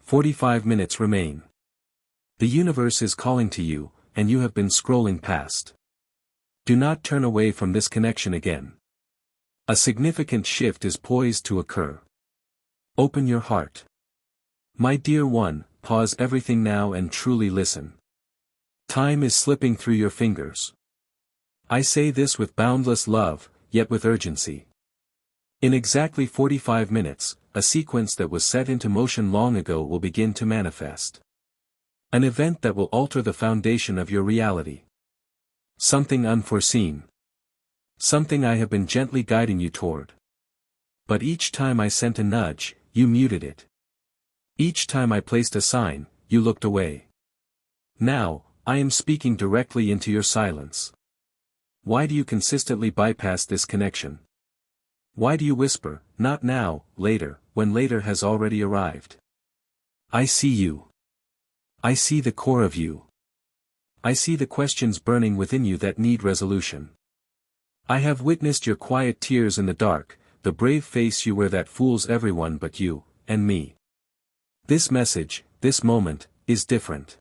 45 minutes remain. The universe is calling to you, and you have been scrolling past. Do not turn away from this connection again. A significant shift is poised to occur. Open your heart. My dear one, pause everything now and truly listen. Time is slipping through your fingers. I say this with boundless love, yet with urgency. In exactly 45 minutes, a sequence that was set into motion long ago will begin to manifest. An event that will alter the foundation of your reality. Something unforeseen. Something I have been gently guiding you toward. But each time I sent a nudge, you muted it. Each time I placed a sign, you looked away. Now, I am speaking directly into your silence. Why do you consistently bypass this connection? Why do you whisper, not now, later, when later has already arrived? I see you. I see the core of you. I see the questions burning within you that need resolution. I have witnessed your quiet tears in the dark, the brave face you wear that fools everyone but you, and me. This message, this moment, is different.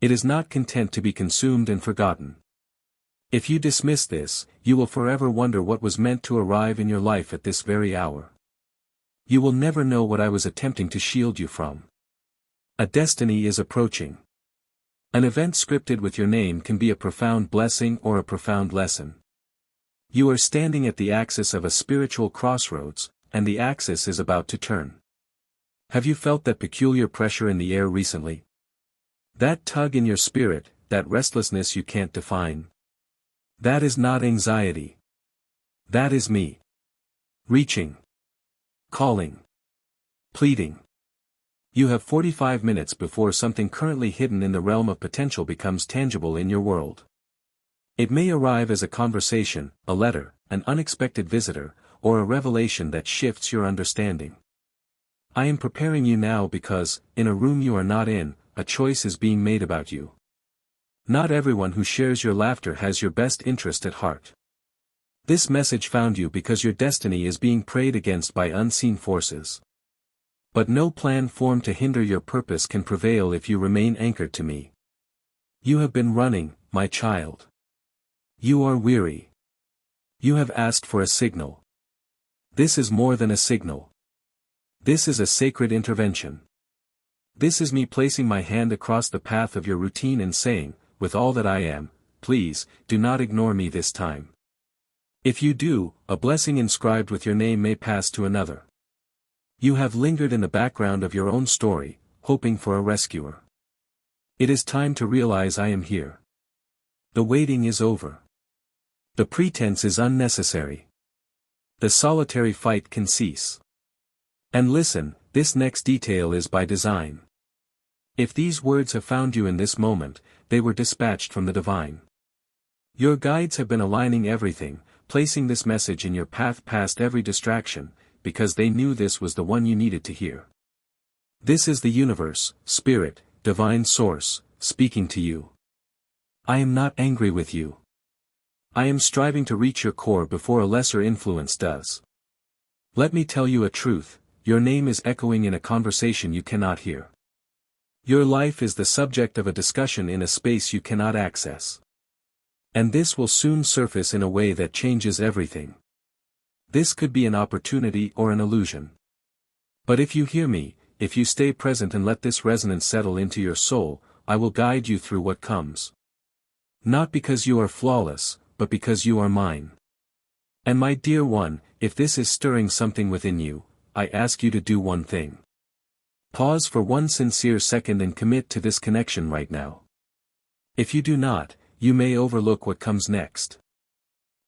It is not content to be consumed and forgotten. If you dismiss this, you will forever wonder what was meant to arrive in your life at this very hour. You will never know what I was attempting to shield you from. A destiny is approaching. An event scripted with your name can be a profound blessing or a profound lesson. You are standing at the axis of a spiritual crossroads, and the axis is about to turn. Have you felt that peculiar pressure in the air recently? That tug in your spirit, that restlessness you can't define? That is not anxiety. That is me. Reaching. Calling. Pleading. You have 45 minutes before something currently hidden in the realm of potential becomes tangible in your world. It may arrive as a conversation, a letter, an unexpected visitor, or a revelation that shifts your understanding. I am preparing you now because, in a room you are not in, a choice is being made about you. Not everyone who shares your laughter has your best interest at heart. This message found you because your destiny is being prayed against by unseen forces. But no plan formed to hinder your purpose can prevail if you remain anchored to me. You have been running, my child. You are weary. You have asked for a signal. This is more than a signal. This is a sacred intervention. This is me placing my hand across the path of your routine and saying, with all that I am, please, do not ignore me this time. If you do, a blessing inscribed with your name may pass to another. You have lingered in the background of your own story, hoping for a rescuer. It is time to realize I am here. The waiting is over. The pretense is unnecessary. The solitary fight can cease. And listen, this next detail is by design. If these words have found you in this moment, they were dispatched from the divine. Your guides have been aligning everything, placing this message in your path past every distraction, because they knew this was the one you needed to hear. This is the universe, spirit, divine source, speaking to you. I am not angry with you. I am striving to reach your core before a lesser influence does. Let me tell you a truth, your name is echoing in a conversation you cannot hear. Your life is the subject of a discussion in a space you cannot access. And this will soon surface in a way that changes everything. This could be an opportunity or an illusion. But if you hear me, if you stay present and let this resonance settle into your soul, I will guide you through what comes. Not because you are flawless, but because you are mine. And my dear one, if this is stirring something within you, I ask you to do one thing. Pause for one sincere second and commit to this connection right now. If you do not, you may overlook what comes next.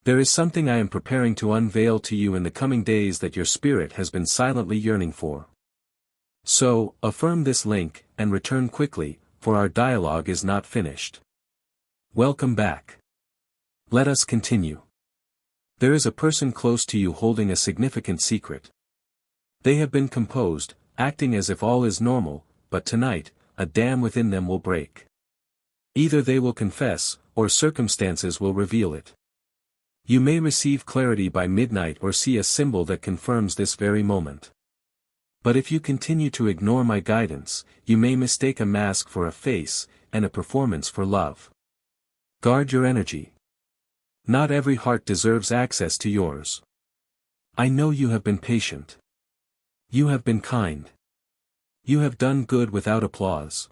There is something I am preparing to unveil to you in the coming days that your spirit has been silently yearning for. So, affirm this link, and return quickly, for our dialogue is not finished. Welcome back. Let us continue. There is a person close to you holding a significant secret. They have been composed, acting as if all is normal, but tonight, a dam within them will break. Either they will confess, or circumstances will reveal it. You may receive clarity by midnight or see a symbol that confirms this very moment. But if you continue to ignore my guidance, you may mistake a mask for a face, and a performance for love. Guard your energy. Not every heart deserves access to yours. I know you have been patient. You have been kind. You have done good without applause.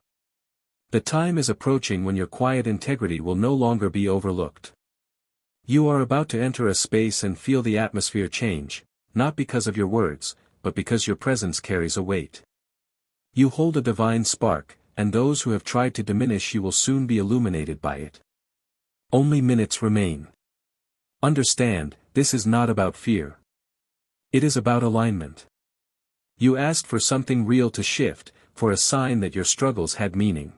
The time is approaching when your quiet integrity will no longer be overlooked. You are about to enter a space and feel the atmosphere change, not because of your words, but because your presence carries a weight. You hold a divine spark, and those who have tried to diminish you will soon be illuminated by it. Only minutes remain. Understand, this is not about fear. It is about alignment. You asked for something real to shift, for a sign that your struggles had meaning.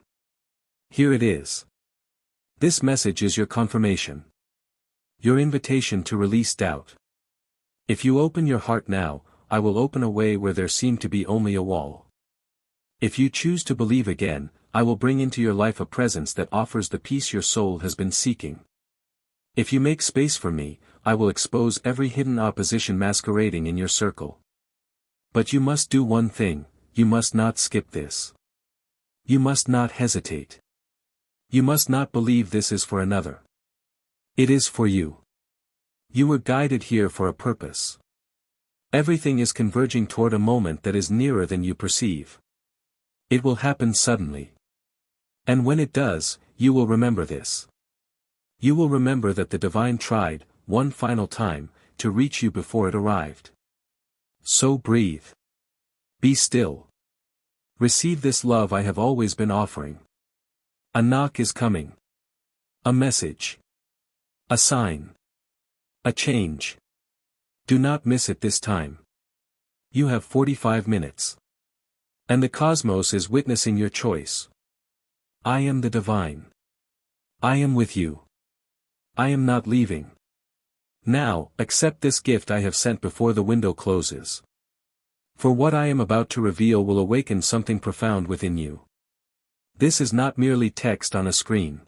Here it is. This message is your confirmation. Your invitation to release doubt. If you open your heart now, I will open a way where there seemed to be only a wall. If you choose to believe again, I will bring into your life a presence that offers the peace your soul has been seeking. If you make space for me, I will expose every hidden opposition masquerading in your circle. But you must do one thing, you must not skip this. You must not hesitate. You must not believe this is for another. It is for you. You were guided here for a purpose. Everything is converging toward a moment that is nearer than you perceive. It will happen suddenly. And when it does, you will remember this. You will remember that the divine tried, one final time, to reach you before it arrived. So breathe. Be still. Receive this love I have always been offering. A knock is coming. A message. A sign. A change. Do not miss it this time. You have 45 minutes. And the cosmos is witnessing your choice. I am the divine. I am with you. I am not leaving. Now, accept this gift I have sent before the window closes. For what I am about to reveal will awaken something profound within you. This is not merely text on a screen.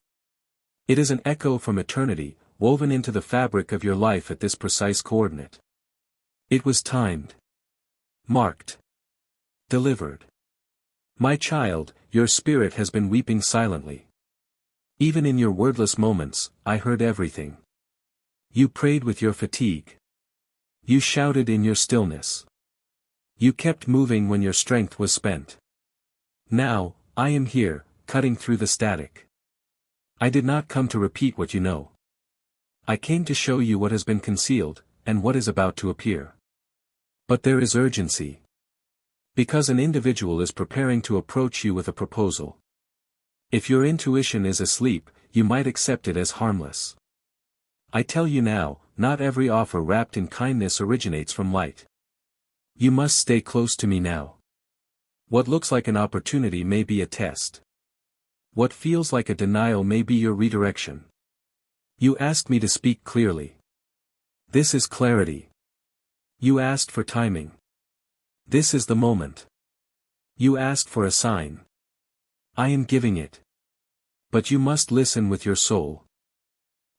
It is an echo from eternity, woven into the fabric of your life at this precise coordinate. It was timed. Marked. Delivered. My child, your spirit has been weeping silently. Even in your wordless moments, I heard everything. You prayed with your fatigue. You shouted in your stillness. You kept moving when your strength was spent. Now, I am here, cutting through the static. I did not come to repeat what you know. I came to show you what has been concealed, and what is about to appear. But there is urgency. Because an individual is preparing to approach you with a proposal. If your intuition is asleep, you might accept it as harmless. I tell you now, not every offer wrapped in kindness originates from light. You must stay close to me now. What looks like an opportunity may be a test. What feels like a denial may be your redirection. You asked me to speak clearly. This is clarity. You asked for timing. This is the moment. You asked for a sign. I am giving it. But you must listen with your soul.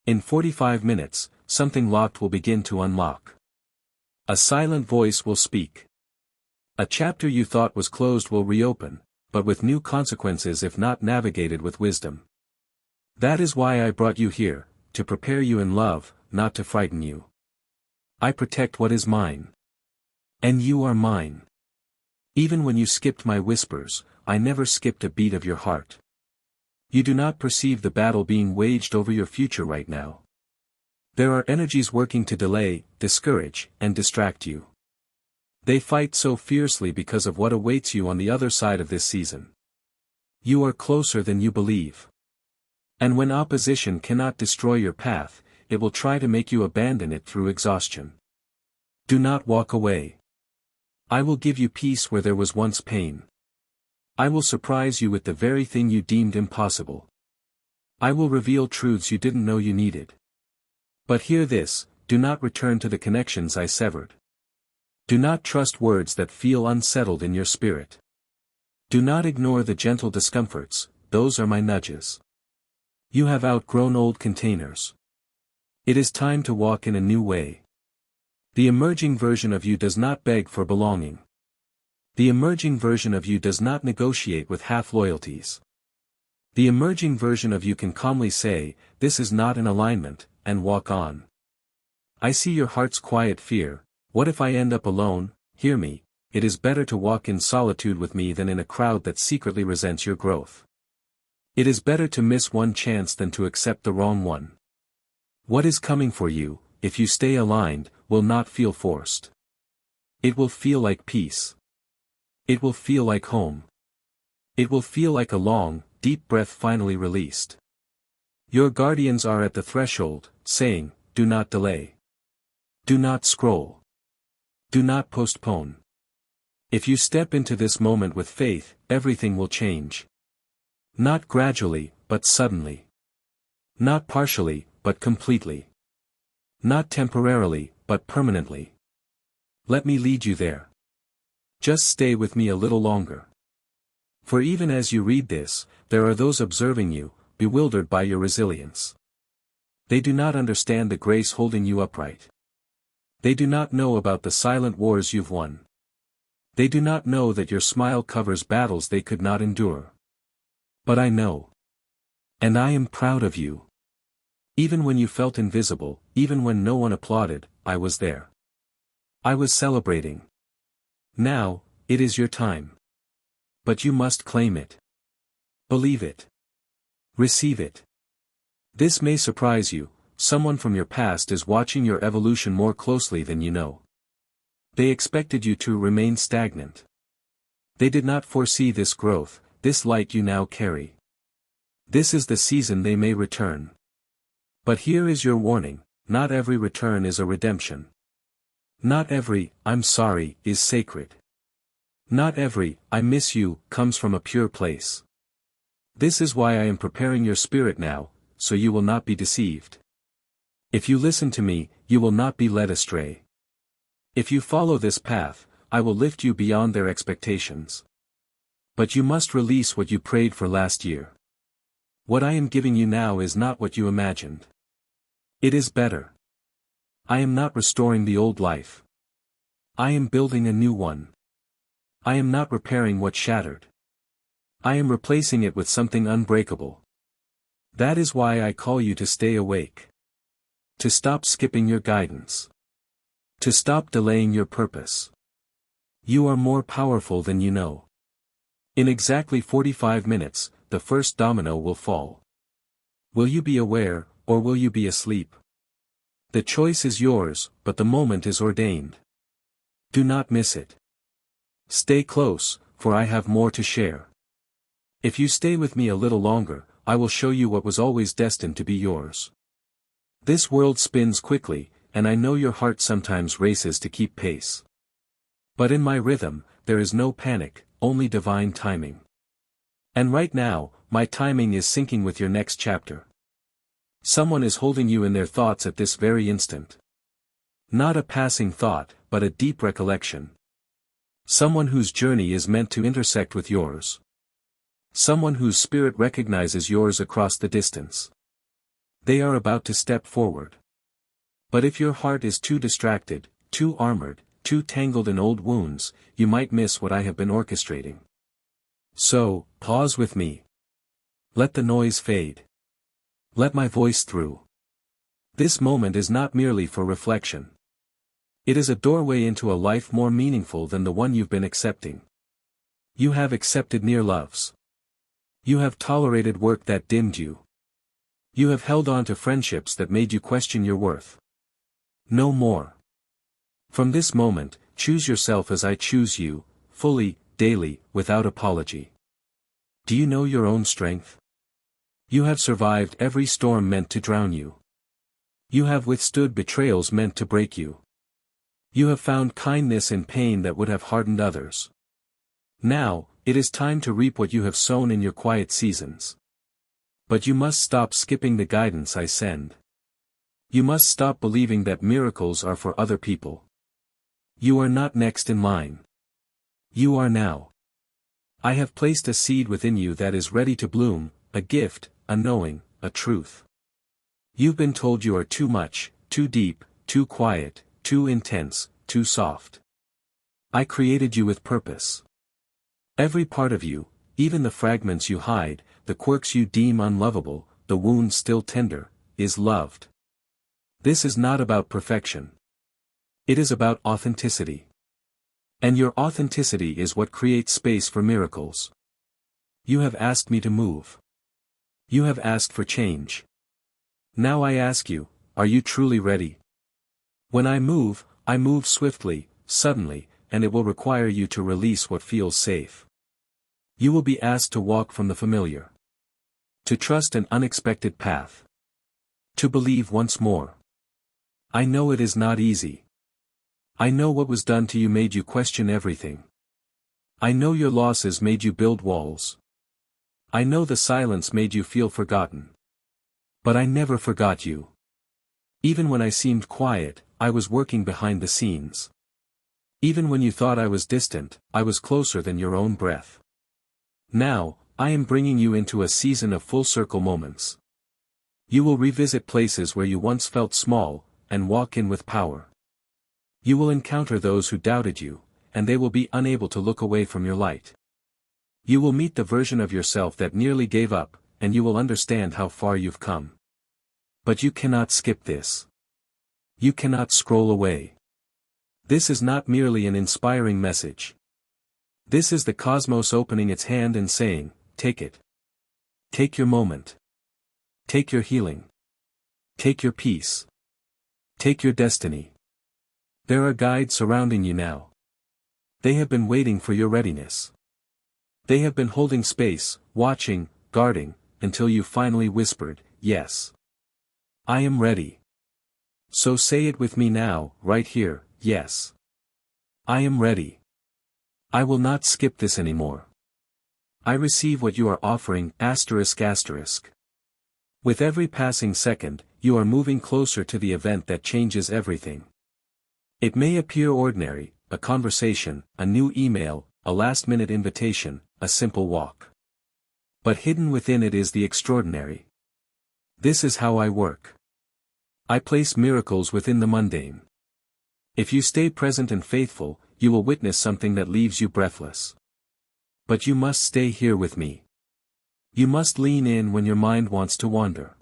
In 45 minutes, something locked will begin to unlock. A silent voice will speak. A chapter you thought was closed will reopen, but with new consequences if not navigated with wisdom. That is why I brought you here, to prepare you in love, not to frighten you. I protect what is mine. And you are mine. Even when you skipped my whispers, I never skipped a beat of your heart. You do not perceive the battle being waged over your future right now. There are energies working to delay, discourage, and distract you. They fight so fiercely because of what awaits you on the other side of this season. You are closer than you believe. And when opposition cannot destroy your path, it will try to make you abandon it through exhaustion. Do not walk away. I will give you peace where there was once pain. I will surprise you with the very thing you deemed impossible. I will reveal truths you didn't know you needed. But hear this, do not return to the connections I severed. Do not trust words that feel unsettled in your spirit. Do not ignore the gentle discomforts, those are my nudges. You have outgrown old containers. It is time to walk in a new way. The emerging version of you does not beg for belonging. The emerging version of you does not negotiate with half-loyalties. The emerging version of you can calmly say, "This is not in alignment," and walk on. I see your heart's quiet fear. What if I end up alone? Hear me, it is better to walk in solitude with me than in a crowd that secretly resents your growth. It is better to miss one chance than to accept the wrong one. What is coming for you, if you stay aligned, will not feel forced. It will feel like peace. It will feel like home. It will feel like a long, deep breath finally released. Your guardians are at the threshold, saying, "Do not delay. Do not scroll. Do not postpone." If you step into this moment with faith, everything will change. Not gradually, but suddenly. Not partially, but completely. Not temporarily, but permanently. Let me lead you there. Just stay with me a little longer. For even as you read this, there are those observing you, bewildered by your resilience. They do not understand the grace holding you upright. They do not know about the silent wars you've won. They do not know that your smile covers battles they could not endure. But I know. And I am proud of you. Even when you felt invisible, even when no one applauded, I was there. I was celebrating. Now, it is your time. But you must claim it. Believe it. Receive it. This may surprise you, someone from your past is watching your evolution more closely than you know. They expected you to remain stagnant. They did not foresee this growth, this light you now carry. This is the season they may return. But here is your warning, not every return is a redemption. Not every, "I'm sorry," is sacred. Not every, "I miss you," comes from a pure place. This is why I am preparing your spirit now, so you will not be deceived. If you listen to me, you will not be led astray. If you follow this path, I will lift you beyond their expectations. But you must release what you prayed for last year. What I am giving you now is not what you imagined. It is better. I am not restoring the old life. I am building a new one. I am not repairing what shattered. I am replacing it with something unbreakable. That is why I call you to stay awake. To stop skipping your guidance. To stop delaying your purpose. You are more powerful than you know. In exactly 45 minutes, the first domino will fall. Will you be aware, or will you be asleep? The choice is yours, but the moment is ordained. Do not miss it. Stay close, for I have more to share. If you stay with me a little longer, I will show you what was always destined to be yours. This world spins quickly, and I know your heart sometimes races to keep pace. But in my rhythm, there is no panic, only divine timing. And right now, my timing is syncing with your next chapter. Someone is holding you in their thoughts at this very instant. Not a passing thought, but a deep recollection. Someone whose journey is meant to intersect with yours. Someone whose spirit recognizes yours across the distance. They are about to step forward. But if your heart is too distracted, too armored, too tangled in old wounds, you might miss what I have been orchestrating. So, pause with me. Let the noise fade. Let my voice through. This moment is not merely for reflection. It is a doorway into a life more meaningful than the one you've been accepting. You have accepted near loves. You have tolerated work that dimmed you. You have held on to friendships that made you question your worth. No more. From this moment, choose yourself as I choose you, fully, daily, without apology. Do you know your own strength? You have survived every storm meant to drown you. You have withstood betrayals meant to break you. You have found kindness in pain that would have hardened others. Now, it is time to reap what you have sown in your quiet seasons. But you must stop skipping the guidance I send. You must stop believing that miracles are for other people. You are not next in line. You are now. I have placed a seed within you that is ready to bloom, a gift, a knowing, a truth. You've been told you are too much, too deep, too quiet, too intense, too soft. I created you with purpose. Every part of you, even the fragments you hide, the quirks you deem unlovable, the wounds still tender, is loved. This is not about perfection. It is about authenticity. And your authenticity is what creates space for miracles. You have asked me to move. You have asked for change. Now I ask you, are you truly ready? When I move swiftly, suddenly, and it will require you to release what feels safe. You will be asked to walk from the familiar. To trust an unexpected path. To believe once more. I know it is not easy. I know what was done to you made you question everything. I know your losses made you build walls. I know the silence made you feel forgotten. But I never forgot you. Even when I seemed quiet, I was working behind the scenes. Even when you thought I was distant, I was closer than your own breath. Now, I am bringing you into a season of full circle moments. You will revisit places where you once felt small, and walk in with power. You will encounter those who doubted you, and they will be unable to look away from your light. You will meet the version of yourself that nearly gave up, and you will understand how far you've come. But you cannot skip this. You cannot scroll away. This is not merely an inspiring message. This is the cosmos opening its hand and saying, take it. Take your moment. Take your healing. Take your peace. Take your destiny. There are guides surrounding you now. They have been waiting for your readiness. They have been holding space, watching, guarding, until you finally whispered, yes. I am ready. So say it with me now, right here, yes. I am ready. I will not skip this anymore. I receive what you are offering, ***. With every passing second, you are moving closer to the event that changes everything. It may appear ordinary, a conversation, a new email, a last-minute invitation, a simple walk. But hidden within it is the extraordinary. This is how I work. I place miracles within the mundane. If you stay present and faithful, you will witness something that leaves you breathless. But you must stay here with me. You must lean in when your mind wants to wander.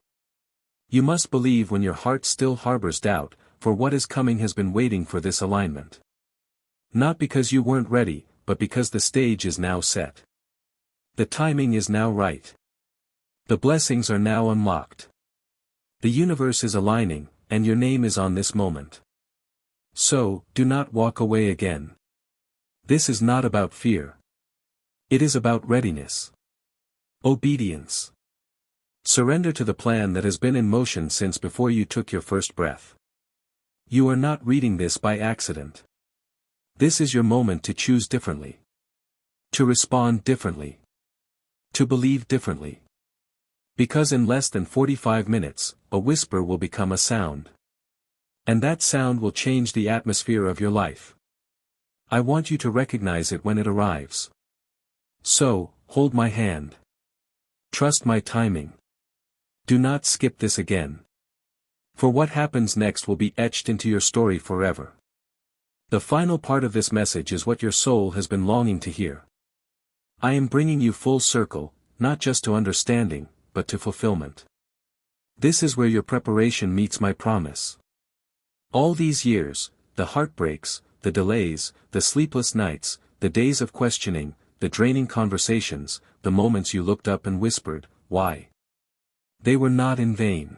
You must believe when your heart still harbors doubt, for what is coming has been waiting for this alignment. Not because you weren't ready, but because the stage is now set. The timing is now right. The blessings are now unlocked. The universe is aligning, and your name is on this moment. So, do not walk away again. This is not about fear. It is about readiness. Obedience. Surrender to the plan that has been in motion since before you took your first breath. You are not reading this by accident. This is your moment to choose differently. To respond differently. To believe differently. Because in less than 45 minutes, a whisper will become a sound. And that sound will change the atmosphere of your life. I want you to recognize it when it arrives. So, hold my hand. Trust my timing. Do not skip this again. For what happens next will be etched into your story forever. The final part of this message is what your soul has been longing to hear. I am bringing you full circle, not just to understanding, but to fulfillment. This is where your preparation meets my promise. All these years, the heartbreaks, the delays, the sleepless nights, the days of questioning, the draining conversations, the moments you looked up and whispered, why? They were not in vain.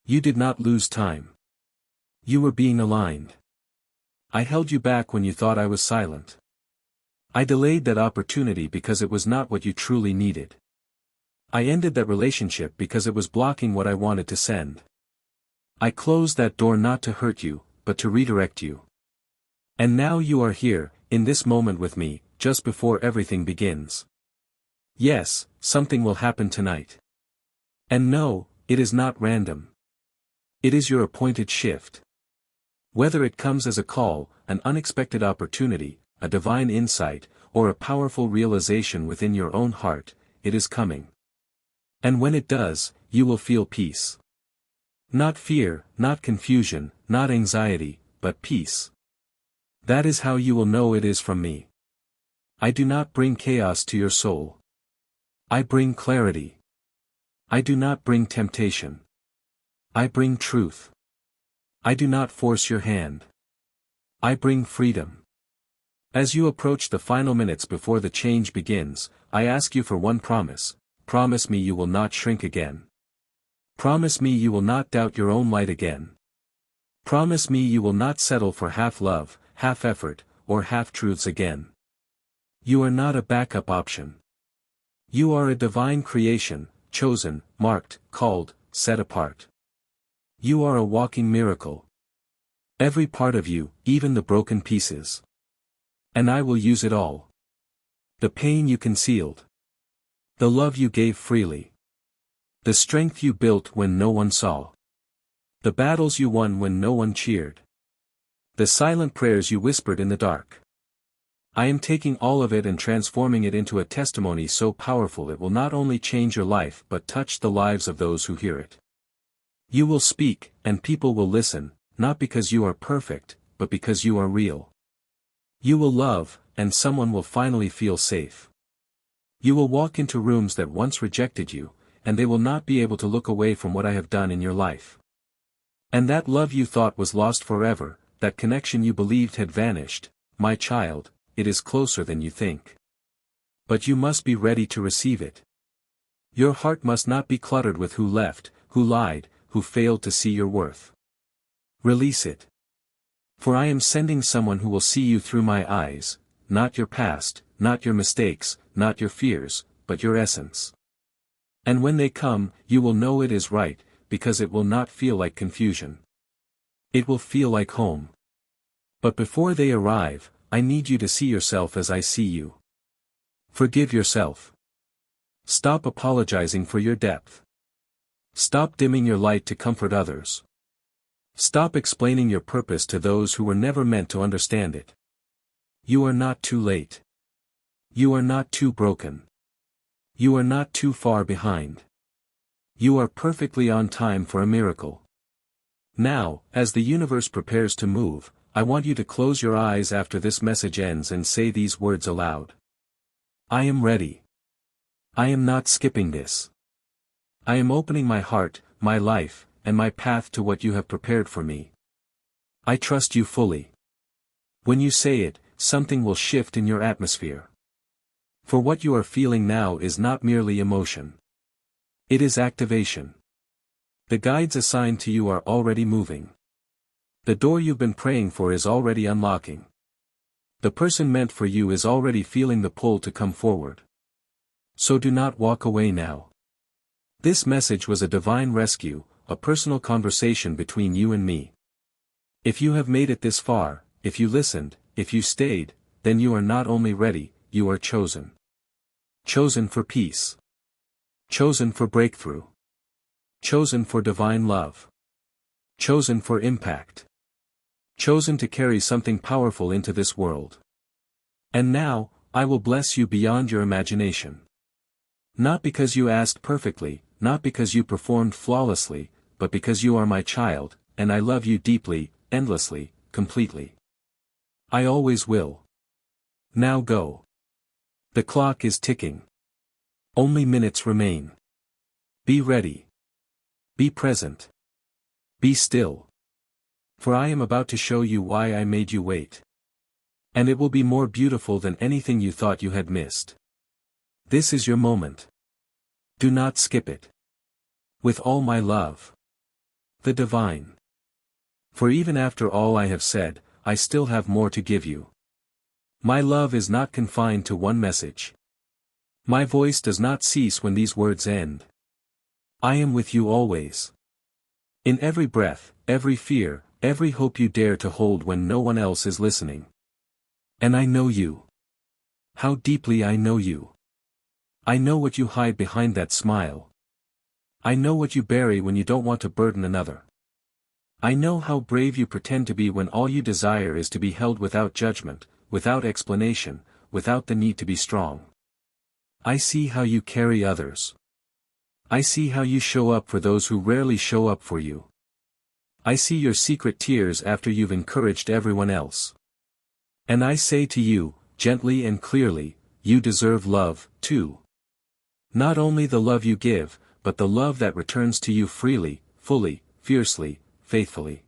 You did not lose time. You were being aligned. I held you back when you thought I was silent. I delayed that opportunity because it was not what you truly needed. I ended that relationship because it was blocking what I wanted to send. I closed that door not to hurt you, but to redirect you. And now you are here, in this moment with me, just before everything begins. Yes, something will happen tonight. And no, it is not random. It is your appointed shift. Whether it comes as a call, an unexpected opportunity, a divine insight, or a powerful realization within your own heart, it is coming. And when it does, you will feel peace. Not fear, not confusion, not anxiety, but peace. That is how you will know it is from me. I do not bring chaos to your soul. I bring clarity. I do not bring temptation. I bring truth. I do not force your hand. I bring freedom. As you approach the final minutes before the change begins, I ask you for one promise. Promise me you will not shrink again. Promise me you will not doubt your own light again. Promise me you will not settle for half love, half effort, or half truths again. You are not a backup option. You are a divine creation, chosen, marked, called, set apart. You are a walking miracle. Every part of you, even the broken pieces. And I will use it all. The pain you concealed. The love you gave freely. The strength you built when no one saw. The battles you won when no one cheered. The silent prayers you whispered in the dark. I am taking all of it and transforming it into a testimony so powerful it will not only change your life but touch the lives of those who hear it. You will speak, and people will listen, not because you are perfect, but because you are real. You will love, and someone will finally feel safe. You will walk into rooms that once rejected you, and they will not be able to look away from what I have done in your life. And that love you thought was lost forever, that connection you believed had vanished, my child, it is closer than you think. But you must be ready to receive it. Your heart must not be cluttered with who left, who lied, who failed to see your worth. Release it. For I am sending someone who will see you through my eyes, not your past, not your mistakes, not your fears, but your essence. And when they come, you will know it is right, because it will not feel like confusion. It will feel like home. But before they arrive, I need you to see yourself as I see you. Forgive yourself. Stop apologizing for your depth. Stop dimming your light to comfort others. Stop explaining your purpose to those who were never meant to understand it. You are not too late. You are not too broken. You are not too far behind. You are perfectly on time for a miracle. Now, as the universe prepares to move, I want you to close your eyes after this message ends and say these words aloud. I am ready. I am not skipping this. I am opening my heart, my life, and my path to what you have prepared for me. I trust you fully. When you say it, something will shift in your atmosphere. For what you are feeling now is not merely emotion. It is activation. The guides assigned to you are already moving. The door you've been praying for is already unlocking. The person meant for you is already feeling the pull to come forward. So do not walk away now. This message was a divine rescue, a personal conversation between you and me. If you have made it this far, if you listened, if you stayed, then you are not only ready, you are chosen. Chosen for peace. Chosen for breakthrough. Chosen for divine love. Chosen for impact. Chosen to carry something powerful into this world. And now, I will bless you beyond your imagination. Not because you asked perfectly, not because you performed flawlessly, but because you are my child, and I love you deeply, endlessly, completely. I always will. Now go. The clock is ticking. Only minutes remain. Be ready. Be present. Be still. For I am about to show you why I made you wait. And it will be more beautiful than anything you thought you had missed. This is your moment. Do not skip it. With all my love. The Divine. For even after all I have said, I still have more to give you. My love is not confined to one message. My voice does not cease when these words end. I am with you always. In every breath, every fear, every hope you dare to hold when no one else is listening. And I know you. How deeply I know you. I know what you hide behind that smile. I know what you bury when you don't want to burden another. I know how brave you pretend to be when all you desire is to be held without judgment, without explanation, without the need to be strong. I see how you carry others. I see how you show up for those who rarely show up for you. I see your secret tears after you've encouraged everyone else. And I say to you, gently and clearly, you deserve love, too. Not only the love you give, but the love that returns to you freely, fully, fiercely, faithfully.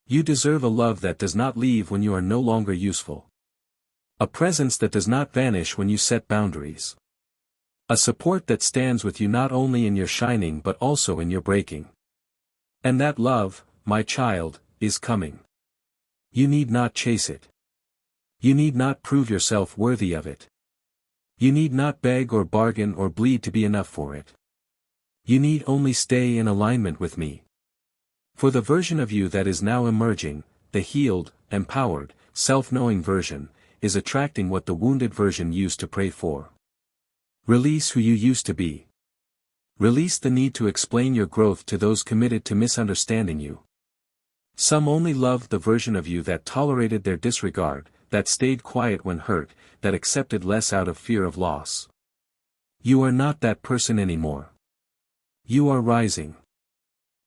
You deserve a love that does not leave when you are no longer useful. A presence that does not vanish when you set boundaries. A support that stands with you not only in your shining but also in your breaking. And that love, my child, is coming. You need not chase it. You need not prove yourself worthy of it. You need not beg or bargain or bleed to be enough for it. You need only stay in alignment with me. For the version of you that is now emerging, the healed, empowered, self-knowing version, is attracting what the wounded version used to pray for. Release who you used to be. Release the need to explain your growth to those committed to misunderstanding you. Some only loved the version of you that tolerated their disregard, that stayed quiet when hurt, that accepted less out of fear of loss. You are not that person anymore. You are rising.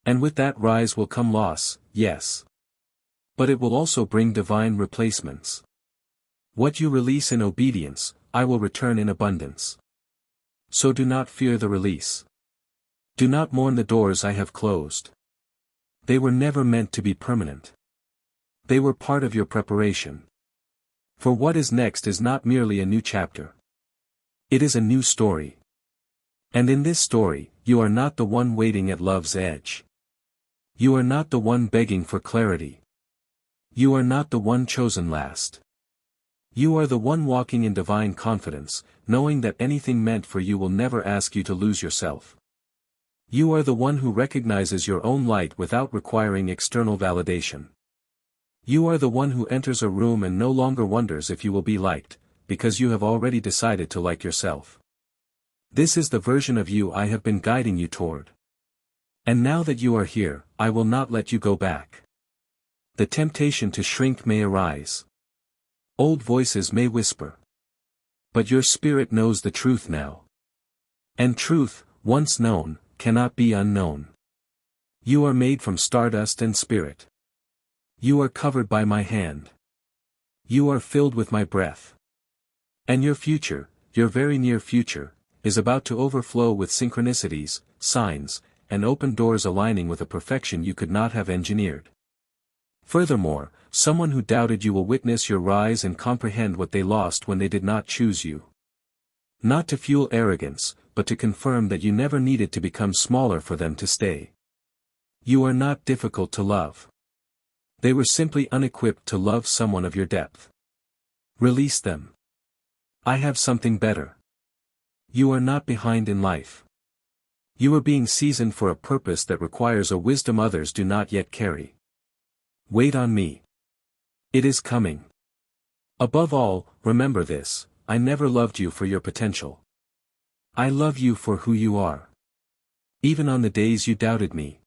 And with that rise will come loss, yes. But it will also bring divine replacements. What you release in obedience, I will return in abundance. So do not fear the release. Do not mourn the doors I have closed. They were never meant to be permanent. They were part of your preparation. For what is next is not merely a new chapter. It is a new story. And in this story, you are not the one waiting at love's edge. You are not the one begging for clarity. You are not the one chosen last. You are the one walking in divine confidence, knowing that anything meant for you will never ask you to lose yourself. You are the one who recognizes your own light without requiring external validation. You are the one who enters a room and no longer wonders if you will be liked, because you have already decided to like yourself. This is the version of you I have been guiding you toward. And now that you are here, I will not let you go back. The temptation to shrink may arise. Old voices may whisper. But your spirit knows the truth now. And truth, once known, cannot be unknown. You are made from stardust and spirit. You are covered by my hand. You are filled with my breath. And your future, your very near future, is about to overflow with synchronicities, signs, and open doors aligning with a perfection you could not have engineered. Furthermore, someone who doubted you will witness your rise and comprehend what they lost when they did not choose you. Not to fuel arrogance, but to confirm that you never needed to become smaller for them to stay. You are not difficult to love. They were simply unequipped to love someone of your depth. Release them. I have something better. You are not behind in life. You are being seasoned for a purpose that requires a wisdom others do not yet carry. Wait on me. It is coming. Above all, remember this, I never loved you for your potential. I love you for who you are. Even on the days you doubted me.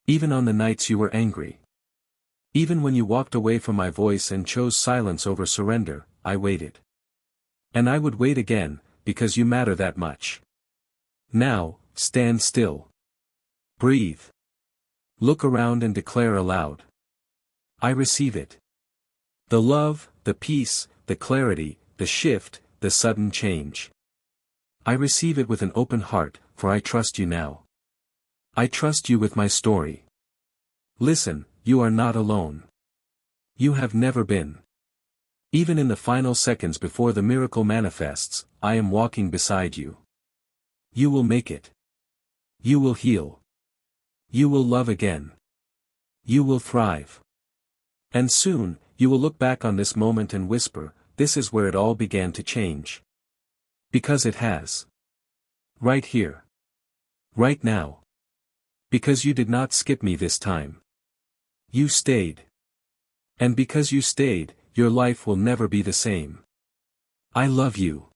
Even on the nights you were angry. Even when you walked away from my voice and chose silence over surrender, I waited. And I would wait again, because you matter that much. Now, stand still. Breathe. Look around and declare aloud. I receive it. The love, the peace, the clarity, the shift, the sudden change. I receive it with an open heart, for I trust you now. I trust you with my story. Listen, you are not alone. You have never been. Even in the final seconds before the miracle manifests, I am walking beside you. You will make it. You will heal. You will love again. You will thrive. And soon, you will look back on this moment and whisper, this is where it all began to change. Because it has. Right here. Right now. Because you did not skip me this time. You stayed. And because you stayed, your life will never be the same. I love you.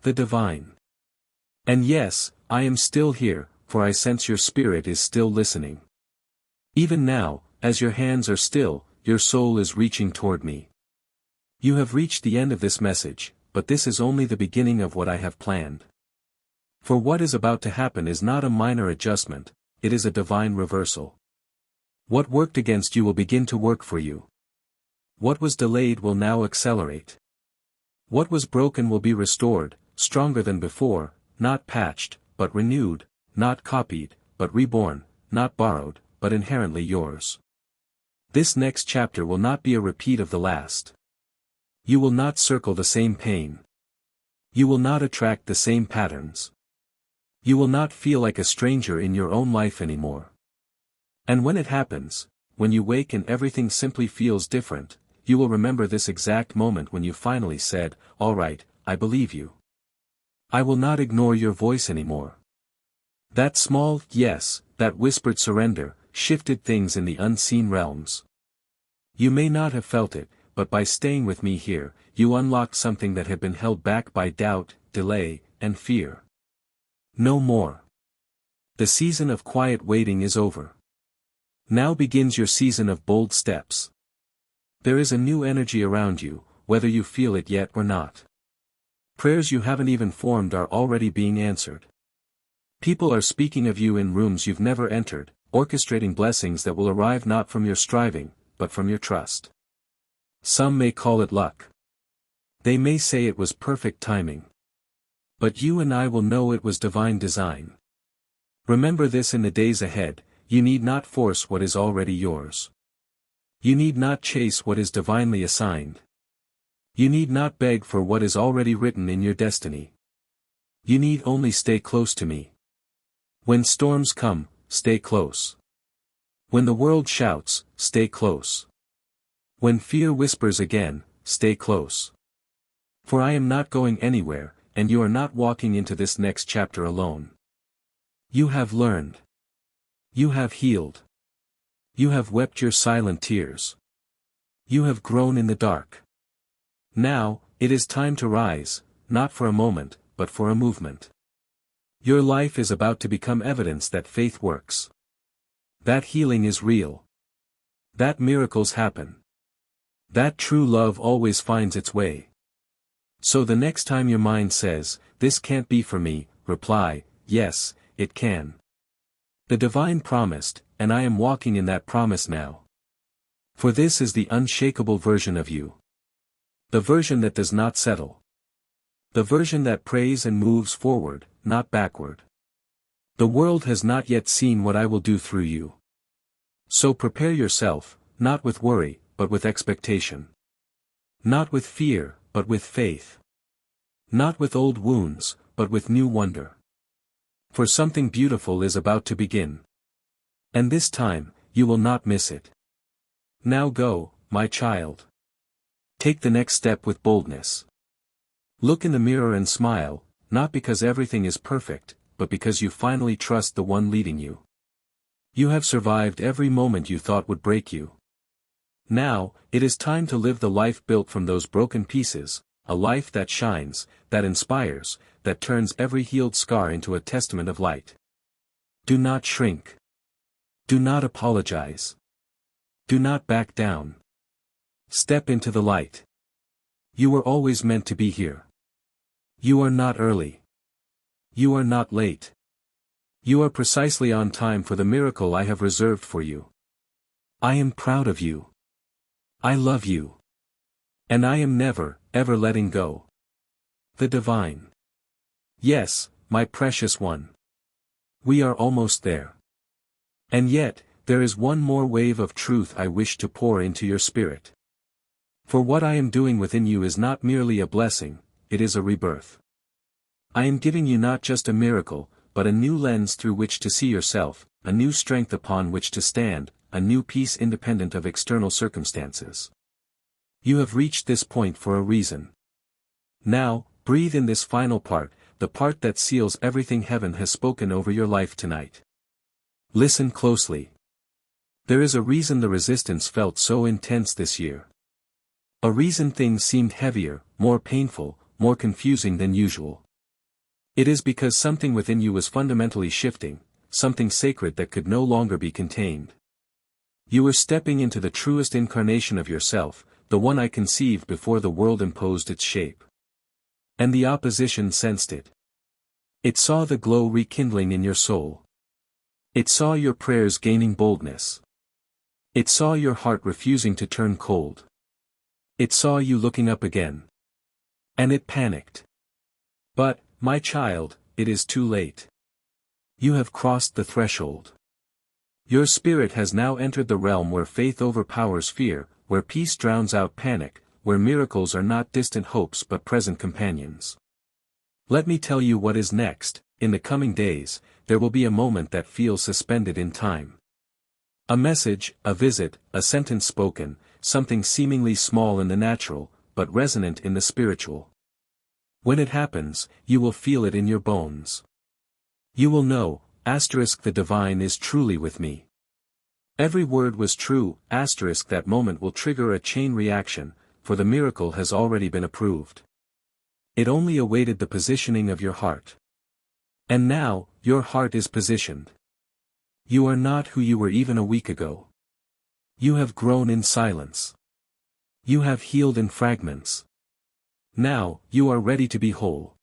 The divine. And yes, I am still here, for I sense your spirit is still listening. Even now, as your hands are still, your soul is reaching toward me. You have reached the end of this message, but this is only the beginning of what I have planned. For what is about to happen is not a minor adjustment, it is a divine reversal. What worked against you will begin to work for you. What was delayed will now accelerate. What was broken will be restored, stronger than before, not patched, but renewed, not copied, but reborn, not borrowed, but inherently yours. This next chapter will not be a repeat of the last. You will not circle the same pain. You will not attract the same patterns. You will not feel like a stranger in your own life anymore. And when it happens, when you wake and everything simply feels different, you will remember this exact moment when you finally said, "All right, I believe you. I will not ignore your voice anymore." That small yes, that whispered surrender, shifted things in the unseen realms. You may not have felt it, but by staying with me here, you unlocked something that had been held back by doubt, delay, and fear. No more. The season of quiet waiting is over. Now begins your season of bold steps. There is a new energy around you, whether you feel it yet or not. Prayers you haven't even formed are already being answered. People are speaking of you in rooms you've never entered, orchestrating blessings that will arrive not from your striving, but from your trust. Some may call it luck. They may say it was perfect timing. But you and I will know it was divine design. Remember this in the days ahead, you need not force what is already yours. You need not chase what is divinely assigned. You need not beg for what is already written in your destiny. You need only stay close to me. When storms come, stay close. When the world shouts, stay close. When fear whispers again, stay close. For I am not going anywhere, and you are not walking into this next chapter alone. You have learned. You have healed. You have wept your silent tears. You have grown in the dark. Now, it is time to rise, not for a moment, but for a movement. Your life is about to become evidence that faith works. That healing is real. That miracles happen. That true love always finds its way. So the next time your mind says, "This can't be for me," reply, "Yes, it can." The divine promised, and I am walking in that promise now. For this is the unshakable version of you. The version that does not settle. The version that prays and moves forward, not backward. The world has not yet seen what I will do through you. So prepare yourself, not with worry, but with expectation. Not with fear, but with faith. Not with old wounds, but with new wonder. For something beautiful is about to begin. And this time, you will not miss it. Now go, my child. Take the next step with boldness. Look in the mirror and smile, not because everything is perfect, but because you finally trust the one leading you. You have survived every moment you thought would break you. Now, it is time to live the life built from those broken pieces, a life that shines, that inspires, that turns every healed scar into a testament of light. Do not shrink. Do not apologize. Do not back down. Step into the light. You were always meant to be here. You are not early. You are not late. You are precisely on time for the miracle I have reserved for you. I am proud of you. I love you. And I am never, ever letting go. The divine. Yes, my precious one. We are almost there. And yet, there is one more wave of truth I wish to pour into your spirit. For what I am doing within you is not merely a blessing, it is a rebirth. I am giving you not just a miracle, but a new lens through which to see yourself, a new strength upon which to stand, a new peace independent of external circumstances. You have reached this point for a reason. Now, breathe in this final part, the part that seals everything heaven has spoken over your life tonight. Listen closely. There is a reason the resistance felt so intense this year. A reason things seemed heavier, more painful, more confusing than usual. It is because something within you was fundamentally shifting, something sacred that could no longer be contained. You were stepping into the truest incarnation of yourself, the one I conceived before the world imposed its shape. And the opposition sensed it. It saw the glow rekindling in your soul. It saw your prayers gaining boldness. It saw your heart refusing to turn cold. It saw you looking up again. And it panicked. But, my child, it is too late. You have crossed the threshold. Your spirit has now entered the realm where faith overpowers fear, where peace drowns out panic, where miracles are not distant hopes but present companions. Let me tell you what is next. In the coming days, there will be a moment that feels suspended in time. A message, a visit, a sentence spoken, something seemingly small in the natural, but resonant in the spiritual. When it happens, you will feel it in your bones. You will know, the divine is truly with me. Every word was true, that moment will trigger a chain reaction, for the miracle has already been approved. It only awaited the positioning of your heart. And now, your heart is positioned. You are not who you were even a week ago. You have grown in silence. You have healed in fragments. Now, you are ready to be whole.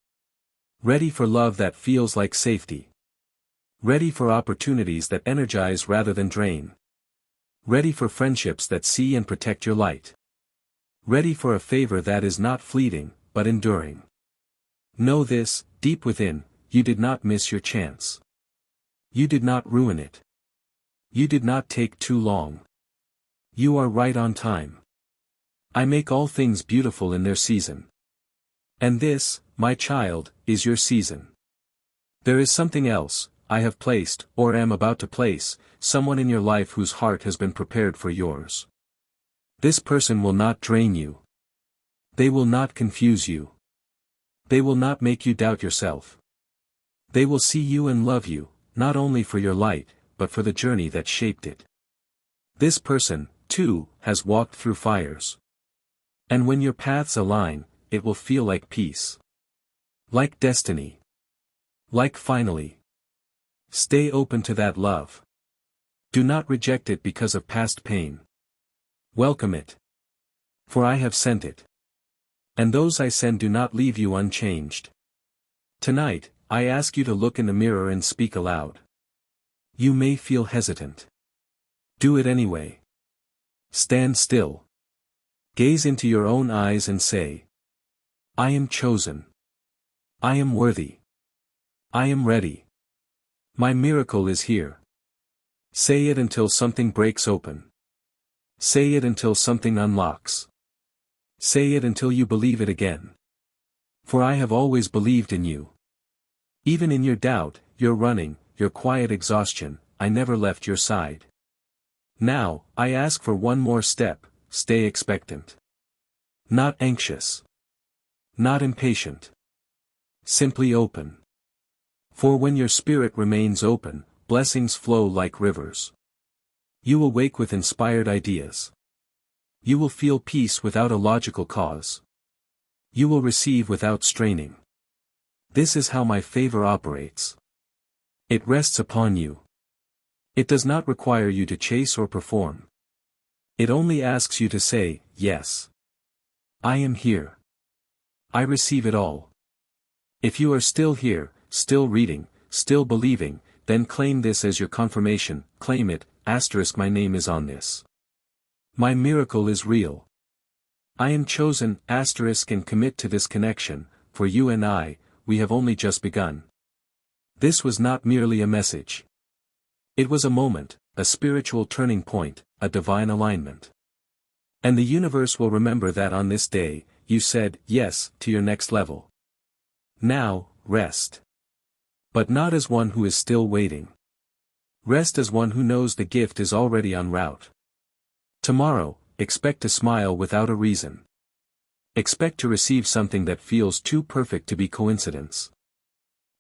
Ready for love that feels like safety. Ready for opportunities that energize rather than drain. Ready for friendships that see and protect your light. Ready for a favor that is not fleeting, but enduring. Know this, deep within, you did not miss your chance. You did not ruin it. You did not take too long. You are right on time. I make all things beautiful in their season. And this, my child, is your season. There is something else. I have placed, or am about to place, someone in your life whose heart has been prepared for yours. This person will not drain you. They will not confuse you. They will not make you doubt yourself. They will see you and love you, not only for your light, but for the journey that shaped it. This person, too, has walked through fires. And when your paths align, it will feel like peace. Like destiny. Like finally. Stay open to that love. Do not reject it because of past pain. Welcome it. For I have sent it. And those I send do not leave you unchanged. Tonight, I ask you to look in the mirror and speak aloud. You may feel hesitant. Do it anyway. Stand still. Gaze into your own eyes and say, I am chosen. I am worthy. I am ready. My miracle is here. Say it until something breaks open. Say it until something unlocks. Say it until you believe it again. For I have always believed in you. Even in your doubt, your running, your quiet exhaustion, I never left your side. Now, I ask for one more step, stay expectant. Not anxious. Not impatient. Simply open. For when your spirit remains open, blessings flow like rivers. You will wake with inspired ideas. You will feel peace without a logical cause. You will receive without straining. This is how my favor operates. It rests upon you. It does not require you to chase or perform. It only asks you to say, yes. I am here. I receive it all. If you are still here, still reading, still believing, then claim this as your confirmation, claim it, my name is on this. My miracle is real. I am chosen, and commit to this connection, for you and I, we have only just begun. This was not merely a message. It was a moment, a spiritual turning point, a divine alignment. And the universe will remember that on this day, you said yes to your next level. Now, rest. But not as one who is still waiting. Rest as one who knows the gift is already en route. Tomorrow, expect to smile without a reason. Expect to receive something that feels too perfect to be coincidence.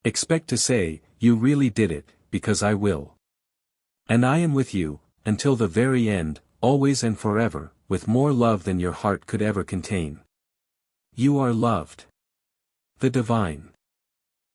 Expect to say, you really did it, because I will. And I am with you, until the very end, always and forever, with more love than your heart could ever contain. You are loved. The divine.